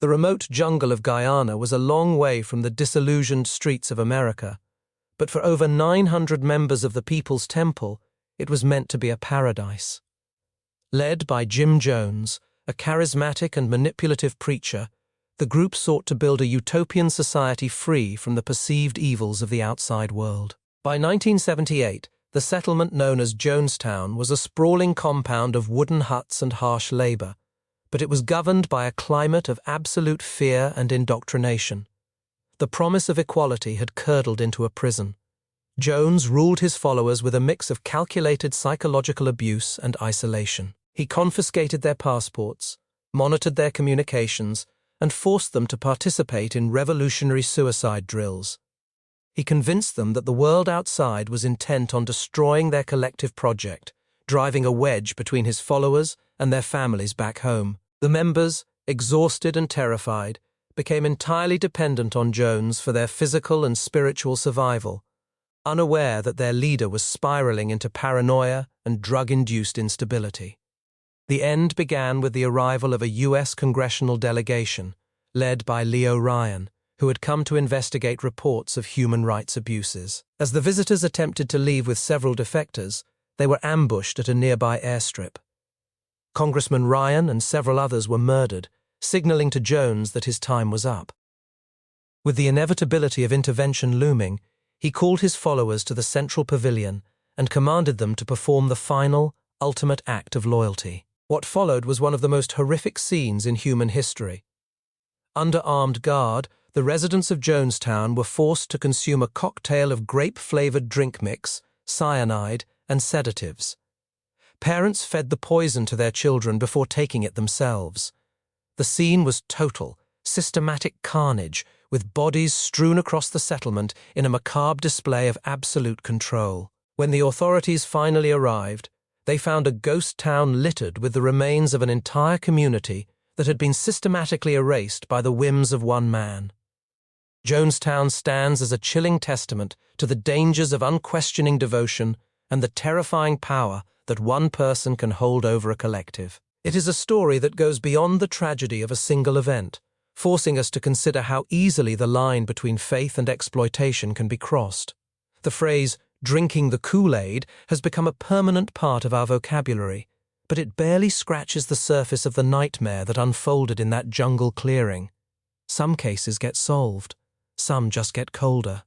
The remote jungle of Guyana was a long way from the disillusioned streets of America, but for over 900 members of the People's Temple, it was meant to be a paradise. Led by Jim Jones, a charismatic and manipulative preacher, the group sought to build a utopian society free from the perceived evils of the outside world. By 1978, the settlement known as Jonestown was a sprawling compound of wooden huts and harsh labor, but it was governed by a climate of absolute fear and indoctrination. The promise of equality had curdled into a prison. Jones ruled his followers with a mix of calculated psychological abuse and isolation. He confiscated their passports, monitored their communications, and forced them to participate in revolutionary suicide drills. He convinced them that the world outside was intent on destroying their collective project, driving a wedge between his followers and their families back home. The members, exhausted and terrified, became entirely dependent on Jones for their physical and spiritual survival, unaware that their leader was spiraling into paranoia and drug-induced instability. The end began with the arrival of a U.S. congressional delegation, led by Leo Ryan, who had come to investigate reports of human rights abuses. As the visitors attempted to leave with several defectors, they were ambushed at a nearby airstrip. Congressman Ryan and several others were murdered, signaling to Jones that his time was up. With the inevitability of intervention looming, he called his followers to the central pavilion and commanded them to perform the final, ultimate act of loyalty. What followed was one of the most horrific scenes in human history. Under armed guard, the residents of Jonestown were forced to consume a cocktail of grape-flavored drink mix, cyanide, and sedatives. Parents fed the poison to their children before taking it themselves. The scene was total, systematic carnage, with bodies strewn across the settlement in a macabre display of absolute control. When the authorities finally arrived, they found a ghost town littered with the remains of an entire community that had been systematically erased by the whims of one man. Jonestown stands as a chilling testament to the dangers of unquestioning devotion and the terrifying power that one person can hold over a collective. It is a story that goes beyond the tragedy of a single event, forcing us to consider how easily the line between faith and exploitation can be crossed. The phrase, "drinking the Kool-Aid," has become a permanent part of our vocabulary, but it barely scratches the surface of the nightmare that unfolded in that jungle clearing. Some cases get solved, some just get colder.